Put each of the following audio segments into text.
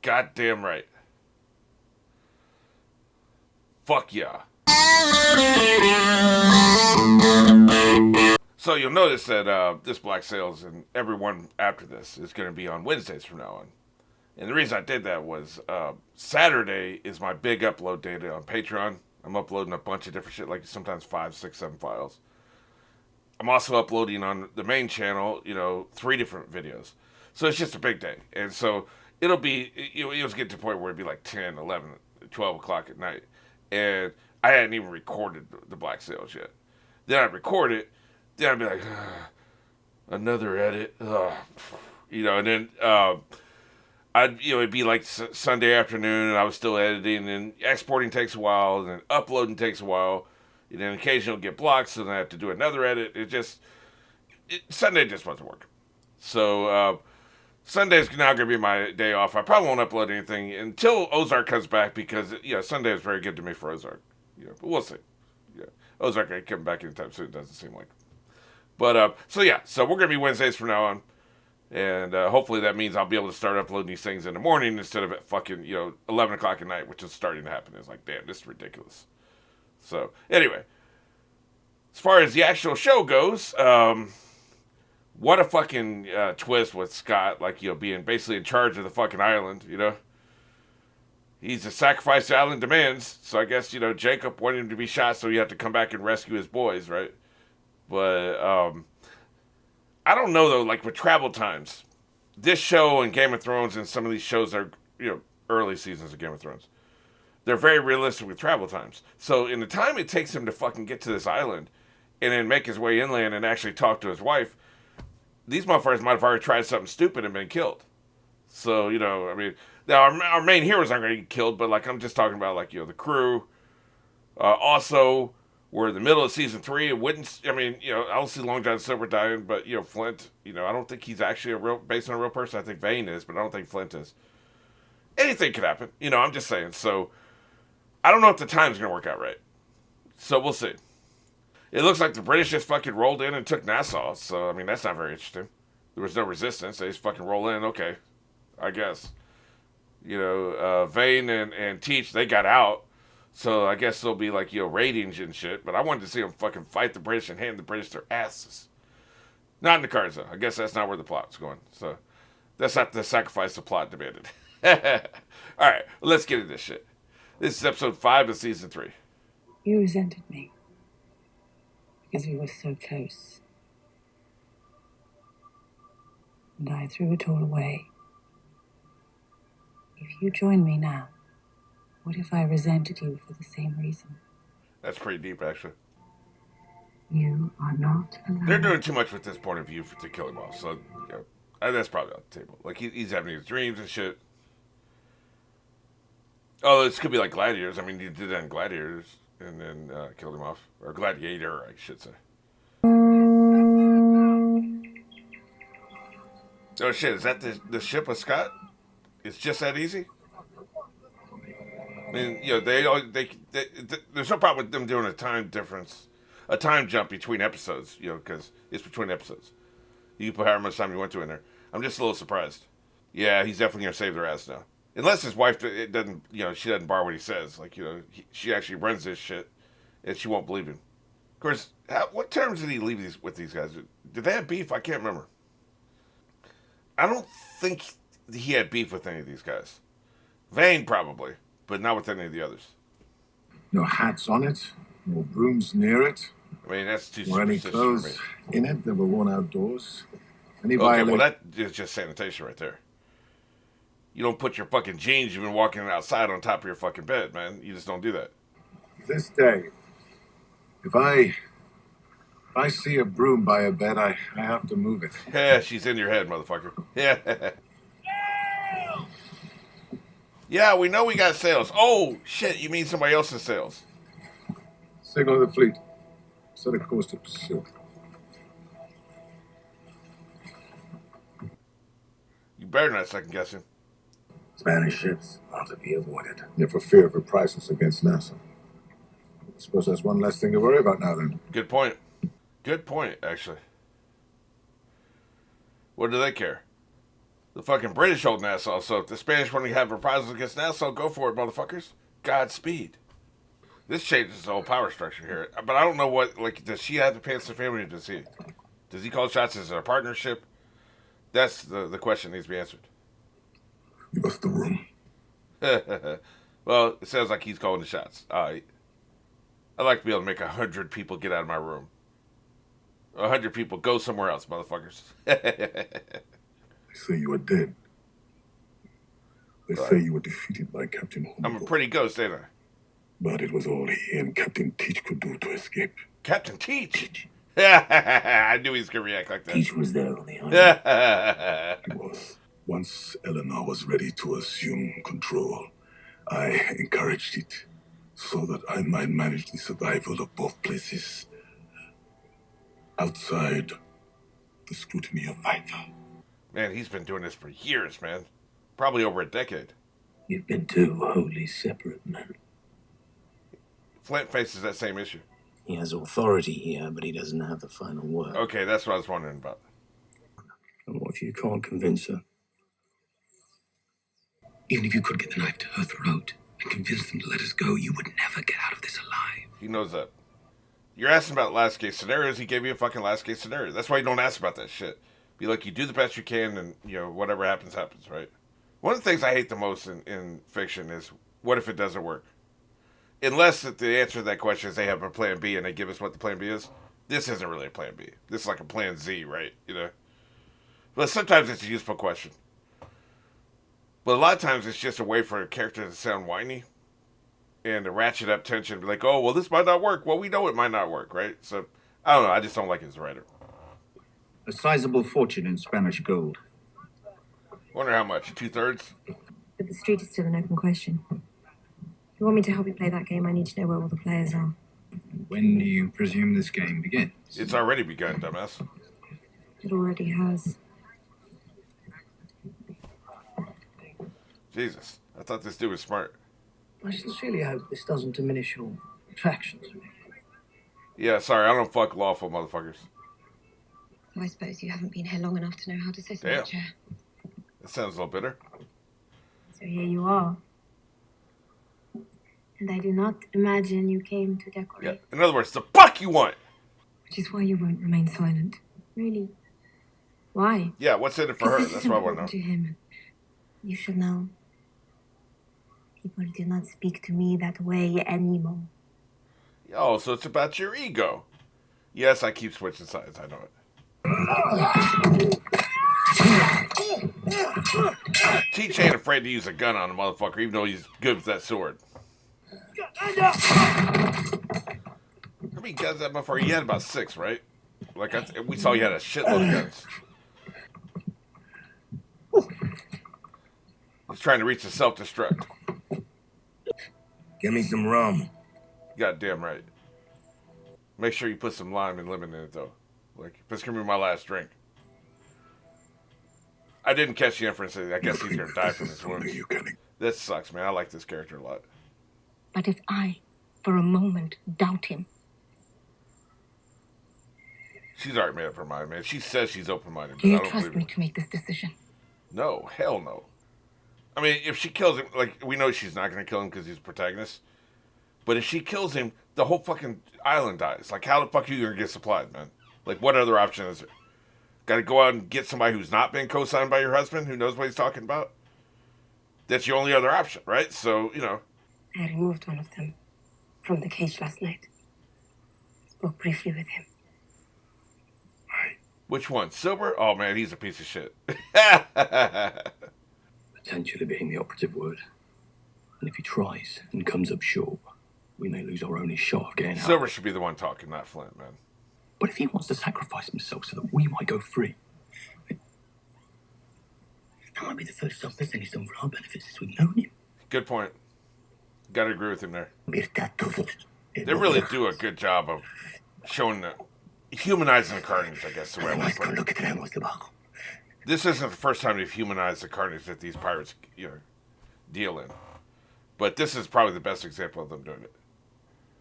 Goddamn right. Fuck yeah. So you'll notice that this Black Sails and everyone after this is going to be on Wednesdays from now on. And the reason I did that was Saturday is my big upload day on Patreon. I'm uploading a bunch of different shit, like sometimes 5, 6, 7 files. I'm also uploading on the main channel, 3 different videos. So it's just a big day. And so it'll be, it was getting to the point where it'd be like 10, 11, 12 o'clock at night. And I hadn't even recorded the Black Sails yet. Then I'd record it. Then I'd be like, another edit. And then it'd be like Sunday afternoon, and I was still editing, and exporting takes a while, and then uploading takes a while, and then occasionally it'll get blocked, so then I have to do another edit. Sunday just wasn't working. So Sunday's now going to be my day off. I probably won't upload anything until Ozark comes back, because Sunday is very good to me for Ozark. But we'll see. Yeah, Ozark ain't coming back anytime soon. It doesn't seem like. But so we're going to be Wednesdays from now on. And hopefully that means I'll be able to start uploading these things in the morning instead of at fucking, 11 o'clock at night, which is starting to happen. It's like, damn, this is ridiculous. So, anyway. As far as the actual show goes, what a fucking twist with Scott, being basically in charge of the fucking island, He's a sacrifice the island demands. So I guess, Jacob wanted him to be shot, so he had to come back and rescue his boys, right? But, I don't know though, like with travel times, this show and Game of Thrones and some of these shows are, early seasons of Game of Thrones, they're very realistic with travel times. So in the time it takes him to fucking get to this island and then make his way inland and actually talk to his wife, these motherfuckers might have already tried something stupid and been killed. So, now our main heroes aren't going to get killed, but I'm just talking about the crew. Also, we're in the middle of season 3. It wouldn't. I don't see Long John Silver dying, but Flint. I don't think he's actually based on a real person. I think Vane is, but I don't think Flint is. Anything could happen. I'm just saying. So I don't know if the time's gonna work out right. So we'll see. It looks like the British just fucking rolled in and took Nassau. So that's not very interesting. There was no resistance. They just fucking roll in. Okay, I guess. Vane and Teach, they got out. So I guess there'll be ratings and shit. But I wanted to see them fucking fight the British and hand the British their asses. Not in the cards though. I guess that's not where the plot's going. So that's not the sacrifice the plot demanded. Alright, let's get into this shit. This is episode 5 of season 3. You resented me because we were so close. And I threw it all away. If you join me now, what if I resented you for the same reason? That's pretty deep, actually. You are not alone. They're doing too much with this point of view to kill him off, so that's probably on the table. He's having his dreams and shit. Oh, this could be like Gladiators. He did that in Gladiators and then killed him off. Or Gladiator, I should say. Oh shit, is that the ship with Scott? It's just that easy? there's no problem with them doing a time difference, a time jump between episodes, because it's between episodes. You can put however much time you want to in there. I'm just a little surprised. Yeah, he's definitely going to save their ass now. Unless his wife she doesn't bar what he says. She actually runs this shit, and she won't believe him. Of course, what terms did he leave with these guys? Did they have beef? I can't remember. I don't think he had beef with any of these guys. Vane probably, but not with any of the others. No hats on it, no brooms near it. That's too or any superstitious clothes for me. in it that were worn outdoors. Okay, well that is just sanitation right there. You don't put your fucking jeans you've been walking outside on top of your fucking bed, man. You just don't do that. This day, if I see a broom by a bed, I have to move it. Yeah, she's in your head, motherfucker. Yeah. Yeah, we know we got sails. Oh, shit, you mean somebody else's sails. Signal the fleet. Set a course to pursue. You better not second guess him. Spanish ships are to be avoided. If for fear of reprisals against Nassau. I suppose that's one less thing to worry about now, then. Good point. Good point, actually. What do they care? The fucking British hold Nassau, so if the Spanish want to have reprisals against Nassau, go for it, motherfuckers. Godspeed. This changes the whole power structure here. But I don't know what, like, does she have to pants the family or does he? Does he call shots? Is it a partnership? That's the question that needs to be answered. Give us the room. Well, it sounds like he's calling the shots. I'd like to be able to make 100 people get out of my room. 100 people go somewhere else, motherfuckers. They say you are dead. They say you were defeated by Captain Homewood. I'm a pretty ghost, ain't I? But it was all he and Captain Teach could do to escape. Captain Teach? I knew he was going to react like that. Teach was there on the island. He was. Once Eleanor was ready to assume control, I encouraged it so that I might manage the survival of both places outside the scrutiny of either. Man, he's been doing this for years, man. Probably over a decade. You've been two wholly separate men. Flint faces that same issue. He has authority here, but he doesn't have the final word. Okay, that's what I was wondering about. And what if you can't convince her? Even if you could get the knife to her throat and convince them to let us go, you would never get out of this alive. He knows that. You're asking about last case scenarios. He gave you a fucking last case scenario. That's why you don't ask about that shit. Be like, you do the best you can, and whatever happens, happens, right? One of the things I hate the most in fiction is, what if it doesn't work? Unless the answer to that question is they have a plan B and they give us what the plan B is. This isn't really a plan B. This is like a plan Z, right? But sometimes it's a useful question. But a lot of times it's just a way for a character to sound whiny and to ratchet up tension. Be like, oh, well, this might not work. Well, we know it might not work, right? So, I don't know. I just don't like it as a writer. A sizable fortune in Spanish gold. Wonder how much? 2/3? But the street is still an open question. If you want me to help you play that game, I need to know where all the players are. When do you presume this game begins? It's already begun, dumbass. It already has. Jesus. I thought this dude was smart. I sincerely hope this doesn't diminish your attraction to me. Yeah, sorry. I don't fuck lawful motherfuckers. I suppose you haven't been here long enough to know how to sit in Damn. that chair. That sounds a little bitter. So here you are. And I do not imagine you came to decorate. Yeah. In other words, the fuck you want? Which is why you won't remain silent. Really? Why? Yeah, what's in it for her? This That's is what I want to know. important to him. You should know. People do not speak to me that way anymore. Oh, so it's about your ego. Yes, I keep switching sides. I know it. Teach ain't afraid to use a gun on a motherfucker, even though he's good with that sword. How many guns that motherfucker? He had about 6, right? Like we saw, he had a shitload of guns. He's trying to reach the self-destruct. Give me some rum. Goddamn right. Make sure you put some lime and lemon in it, though. Like, this can be my last drink. I didn't catch the inference that I guess he's going to die from his wounds. That sucks, man. I like this character a lot. But if I, for a moment, doubt him... She's already made up her mind, man. She says she's open-minded, Do but you I don't trust believe me it. to make this decision? No, hell no. I mean, if she kills him, like, we know she's not going to kill him because he's a protagonist. But if she kills him, the whole fucking island dies. Like, how the fuck are you going to get supplied, man? Like, what other option is there? Got to go out and get somebody who's not been co-signed by your husband, who knows what he's talking about? That's your only other option, right? So, I removed one of them from the cage last night. Spoke briefly with him. Which one? Silver? Oh, man, he's a piece of shit. Potentially being the operative word. And if he tries and comes up short, we may lose our only shot of getting out. Silver should be the one talking, not Flint, man. But if he wants to sacrifice himself so that we might go free, that might be the first selfless thing he's done for our benefit since we've known him. Good point. Gotta agree with him there. If that doesn't... They really do a good job of showing humanizing the Carnage, I guess, the way I want to put it. This isn't the first time they've humanized the Carnage that these pirates, deal in. But this is probably the best example of them doing it.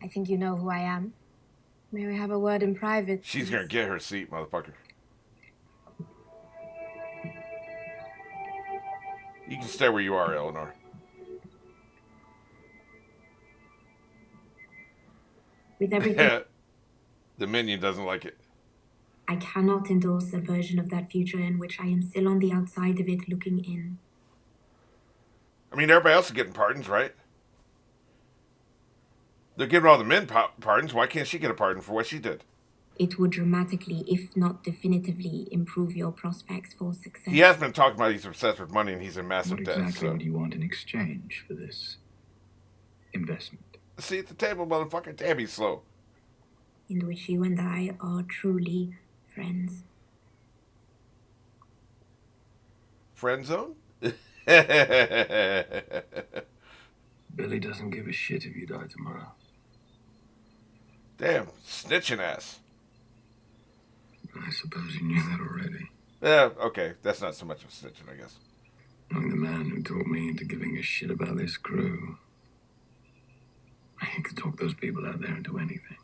I think you know who I am. May we have a word in private? She's gonna get her seat, motherfucker. You can stay where you are, Eleanor. With everything, The minion doesn't like it. I cannot endorse a version of that future in which I am still on the outside of it looking in. I mean, everybody else is getting pardons, right? They're giving all the men pardons. Why can't she get a pardon for what she did? It would dramatically, if not definitively, improve your prospects for success. He has been talking about he's obsessed with money and he's in massive What debt. exactly So. would you want in exchange for this investment? See at the table, motherfucker. Damn, he's slow. In which you and I are truly friends. Friend zone? Billy doesn't give a shit if you die tomorrow. Damn, snitching ass. I suppose you knew that already. Yeah, okay. That's not so much of snitching, I guess. I'm the man who talked me into giving a shit about this crew. I could talk those people out there into anything.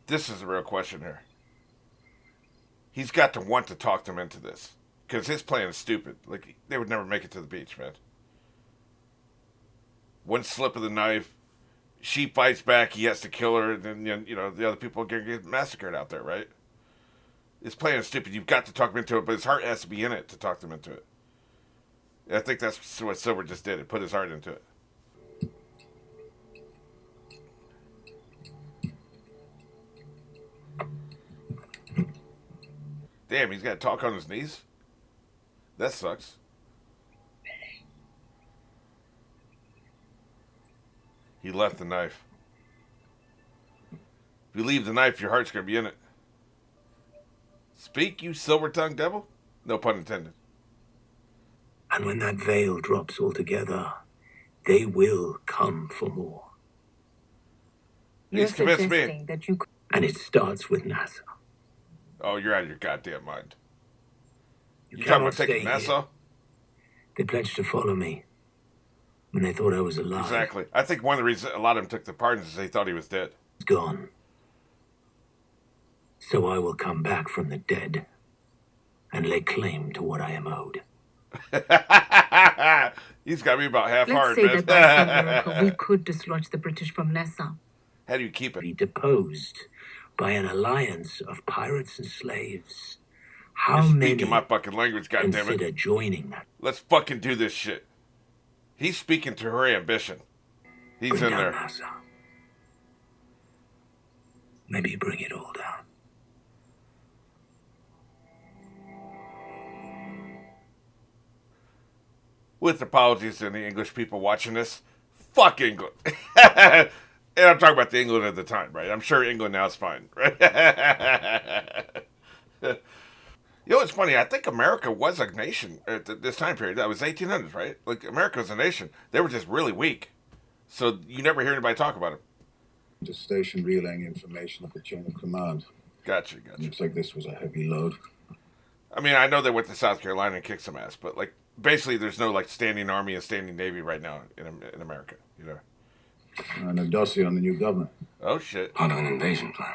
This is the real question here. He's got to want to talk them into this. Because his plan is stupid. Like, they would never make it to the beach, man. One slip of the knife, she fights back, he has to kill her, and then, you know, the other people are going to get massacred out there, right? His plan is stupid. You've got to talk him into it, but his heart has to be in it to talk them into it. And I think that's what Silver just did. It put his heart into it. Damn, he's got to talk on his knees? That sucks. He left the knife. If you leave the knife, your heart's going to be in it. Speak, you silver-tongued devil? No pun intended. And when that veil drops altogether, they will come for more. He's convinced me. That you could... And it starts with NASA. Oh, you're out of your goddamn mind. You talking cannot about taking stay Nassau? here. They pledged to follow me when they thought I was alive. Exactly. I think one of the reasons a lot of them took the pardons is they thought he was dead. He's gone. So I will come back from the dead and lay claim to what I am owed. He's got me about half Let's hard, say man. that by some miracle we could dislodge the British from Nassau. How do you keep it? Be deposed by an alliance of pirates and slaves. How You're many speaking my fucking language, goddammit. consider joining that? Let's fucking do this shit. He's speaking to her ambition. He's Bring in down there. NASA. Maybe bring it all down. With apologies to the English people watching this, fuck England. And I'm talking about the England at the time, right? I'm sure England now is fine, right? You know what's funny? I think America was a nation at this time period. That was 1800s, right? Like, America was a nation. They were just really weak. So you never hear anybody talk about it. To station relaying information up the chain of command. Gotcha. Looks like this was a heavy load. I mean, I know they went to South Carolina and kicked some ass, but, like, basically there's no, like, standing army and standing navy right now in America, you know? And a dossier on the new governor. Oh, shit. Part of an invasion plan.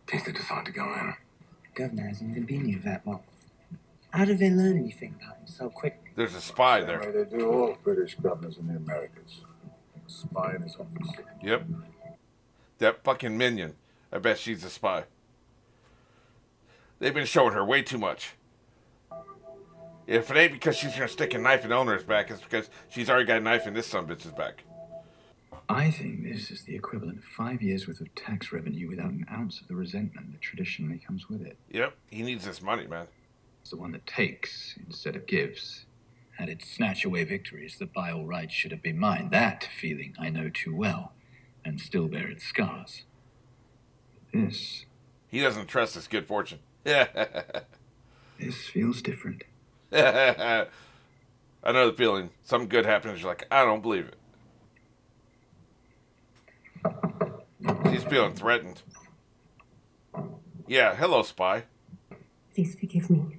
In case they decide to go in. Governor hasn't even been here that long. How did they learn anything about him so quickly? There's a spy Same way there. they do all British governors in the Americas. A spy in his office. Yep. That fucking minion. I bet she's a spy. They've been showing her way too much. If it ain't because she's gonna stick a knife in Eleanor's back, it's because she's already got a knife in this sumbitch's back. I think this is the equivalent of 5 years worth of tax revenue without an ounce of the resentment that traditionally comes with it. Yep, he needs this money, man. It's the one that takes instead of gives. And it snatch away victories that by all rights should have been mine. That feeling I know too well, and still bear its scars. This He doesn't trust his good fortune. Yeah. this feels different. I know the feeling. Something good happens, you're like, I don't believe it. She's feeling threatened. Yeah, hello, spy. Please forgive me.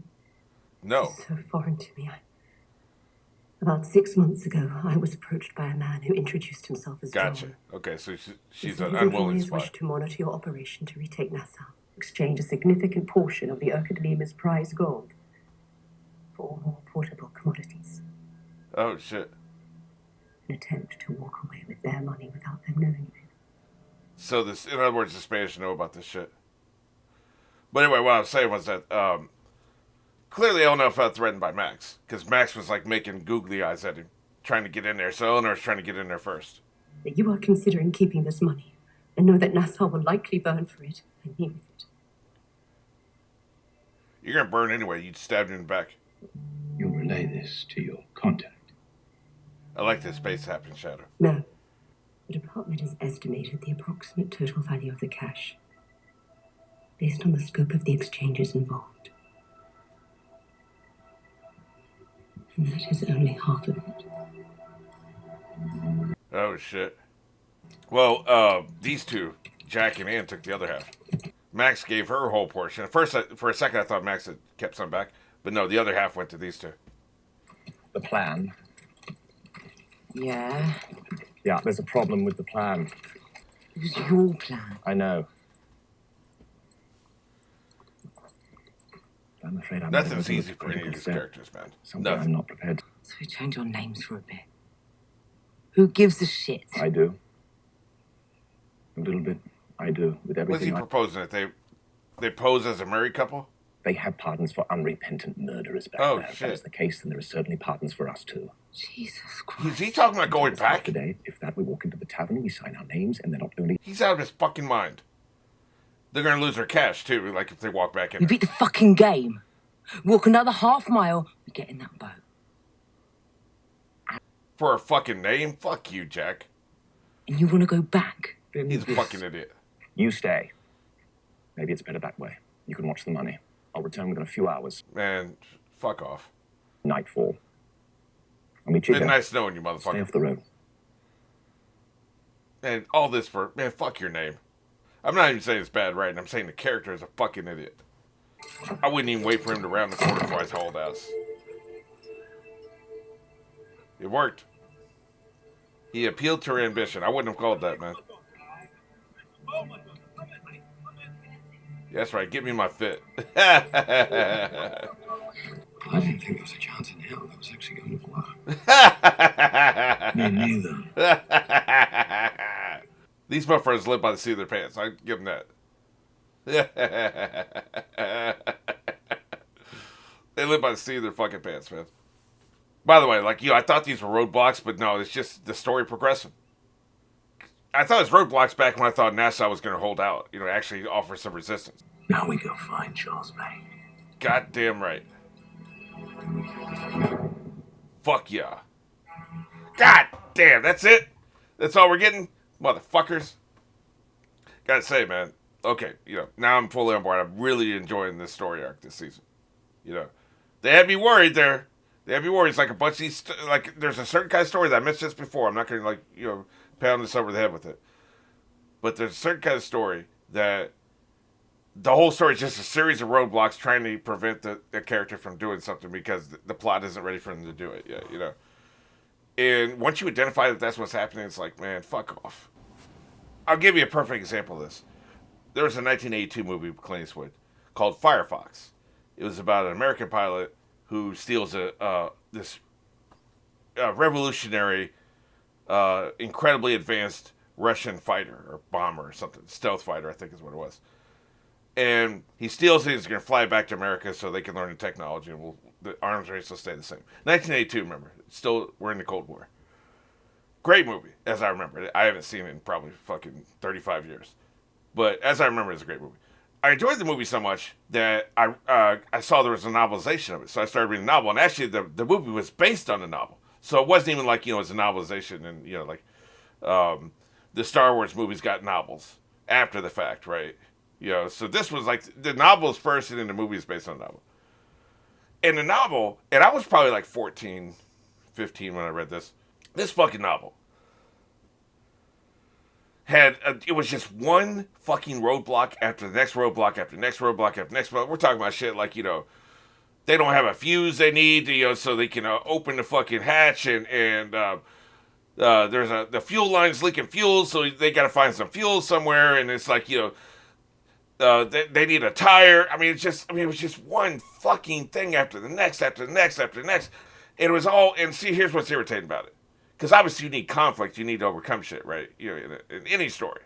No. It's so foreign to me. About 6 months ago, I was approached by a man who introduced himself as Gotcha. John. Okay, so she's His an unwilling employees spy. wish to monitor your operation to retake Nassau, exchange a significant portion of the Urquhart Lima's prize gold. for more portable commodities. Oh, shit. An attempt to walk away with their money without them knowing it. So this, in other words, the Spanish know about this shit. But anyway, what I was saying was that clearly Eleanor felt threatened by Max, because Max was like making googly eyes at him, trying to get in there. So Eleanor was trying to get in there first. That you are considering keeping this money, and know that Nassau will likely burn for it, and me with it. You're gonna burn anyway. You stabbed him in the back. You'll relay this to your contact. I like this space happen, Shadow. No. The department has estimated the approximate total value of the cash, based on the scope of the exchanges involved. And that is only half of it. Oh, shit. Well, these two, Jack and Ann, took the other half. Max gave her whole portion. At first, for a second, I thought Max had kept some back. But no, the other half went to these two. The plan. Yeah? Yeah, there's a problem with the plan. It was your plan. I know. I'm afraid I'm Nothing's not easy for any of these characters, man. Something Nothing. I'm not prepared. So we change our names for a bit. Who gives a shit? I do. A little bit. I do. With What's he everything proposing? That they pose as a married couple? They have pardons for unrepentant murderers back Oh, there. If shit. that is the case, then there are certainly pardons for us too. Jesus Christ. Is he talking about going back? Today, if that, we walk into the tavern, we sign our names, and they're not only... He's out of his fucking mind. They're gonna lose their cash too, like if they walk back in. We beat the fucking game. Walk another half mile, we get in that boat. For a fucking name? Fuck you, Jack. And you want to go back? He's a fucking idiot. You stay. Maybe it's better that way. You can watch the money. I'll return within a few hours. Man, fuck off. Nightfall. I'll meet you Been there. nice knowing you, Stay motherfucker. off the road. And all this for, man, fuck your name. I'm not even saying it's bad writing. I'm saying the character is a fucking idiot. I wouldn't even wait for him to round the corner before I told ass. It worked. He appealed to her ambition. I wouldn't have called that, man. That's right. Give me my fit. I didn't think there was a chance in hell that was actually going to work. Me neither. These motherfuckers live by the seat of their pants. I give them that. They live by the seat of their fucking pants, man. By the way, like, I thought these were roadblocks, but no, it's just the story progressing. I thought it was roadblocks back when I thought Nassau was going to hold out, actually offer some resistance. Now we go find Charles May. Goddamn right. Fuck yeah. God damn, that's it? That's all we're getting? Motherfuckers. Gotta say, man. Okay, now I'm fully on board. I'm really enjoying this story arc this season. They had me worried there. They had me worried. It's like a bunch of these, there's a certain kind of story that I mentioned this before. I'm not going to, pound this over the head with it. But there's a certain kind of story that the whole story is just a series of roadblocks trying to prevent the character from doing something because the plot isn't ready for them to do it yet, And once you identify that that's what's happening, it's like, man, fuck off. I'll give you a perfect example of this. There was a 1982 movie with Clint Eastwood called Firefox. It was about an American pilot who steals this revolutionary, incredibly advanced Russian fighter or bomber or something, stealth fighter, I think is what it was. And he steals it. He's going to fly it back to America so they can learn the technology, and the arms race will stay the same. 1982, remember? We're in the Cold War. Great movie, as I remember it. I haven't seen it in probably fucking 35 years, but as I remember, it's a great movie. I enjoyed the movie so much that I saw there was a novelization of it, so I started reading the novel. And actually, the movie was based on the novel, so it wasn't even like it's a novelization. And the Star Wars movies got novels after the fact, right? So this was like the novel is first, and then the movie is based on the novel. And the novel, and I was probably like 14, 15 when I read this. This fucking novel it was just one fucking roadblock after the next roadblock after the next roadblock after the next roadblock. We're talking about shit like, they don't have a fuse they need, so they can open the fucking hatch and there's the fuel line's leaking fuel, so they got to find some fuel somewhere. And it's like, They need a tire. I mean, it was just one fucking thing after the next, after the next, after the next. It was all, and see, here's what's irritating about it. Because obviously you need conflict, you need to overcome shit, right? You know, in any story.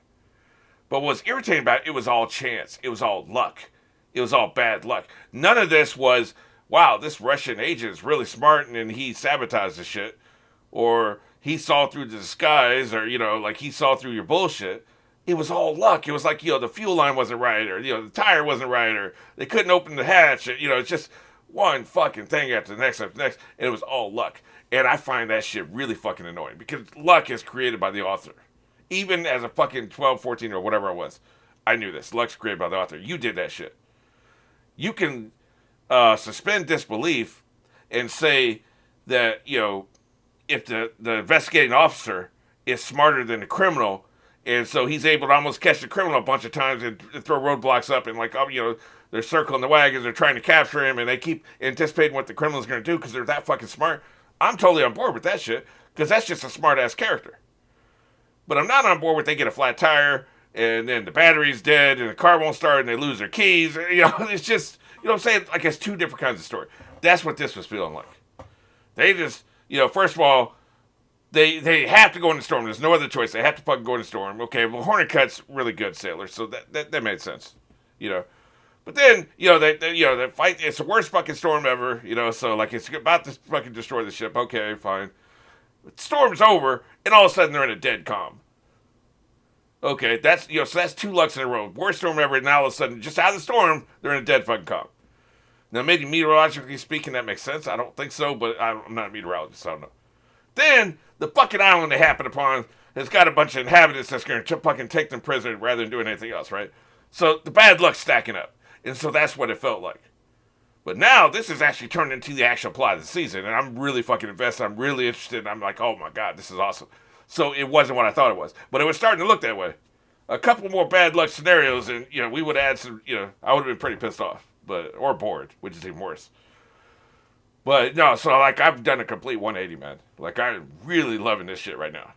But what's irritating about it, it was all chance. It was all luck. It was all bad luck. None of this was, wow, this Russian agent is really smart and he sabotaged the shit. Or he saw through the disguise, or, you know, like he saw through your bullshit. It was all luck. It was like, you know, the fuel line wasn't right, or, you know, the tire wasn't right, or they couldn't open the hatch. You know, it's just one fucking thing after the next after the next. And it was all luck. And I find that shit really fucking annoying because luck is created by the author. Even as a fucking 12, 14, or whatever I was, I knew this. Luck's created by the author. You did that shit. You can suspend disbelief and say that, you know, if the investigating officer is smarter than the criminal, and so he's able to almost catch the criminal a bunch of times and throw roadblocks up, and like, oh, you know, they're circling the wagons, they're trying to capture him, and they keep anticipating what the criminal's going to do because they're that fucking smart. I'm totally on board with that shit because that's just a smart ass character. But I'm not on board with they get a flat tire and then the battery's dead and the car won't start and they lose their keys. You know, it's just, you know what I'm saying? Like, it's two different kinds of story. That's what this was feeling like. They just, you know, first of all, they have to go in the storm. There's no other choice. They have to fucking go in the storm. Okay, well, Hornetcut's really good sailor, so that made sense, you know. But then, you know, they fight. It's the worst fucking storm ever, you know. So like, it's about to fucking destroy the ship. Okay, fine. But the storm's over, and all of a sudden they're in a dead calm. Okay, that's, you know, so that's 2 lucks in a row. Worst storm ever, and now all of a sudden, just out of the storm, they're in a dead fucking calm. Now, maybe meteorologically speaking, that makes sense. I don't think so, but I'm not a meteorologist, so I don't know. Then the fucking island they happen upon has got a bunch of inhabitants that's going to fucking take them prisoner rather than doing anything else, right? So the bad luck's stacking up, and so that's what it felt like. But now this is actually turned into the actual plot of the season, and I'm really fucking invested. I'm really interested. And I'm like, oh my god, this is awesome. So it wasn't what I thought it was, but it was starting to look that way. A couple more bad luck scenarios, and you know, we would add some. You know, I would have been pretty pissed off, or bored, which is even worse. But no, so like, I've done a complete 180, man. Like, I'm really loving this shit right now.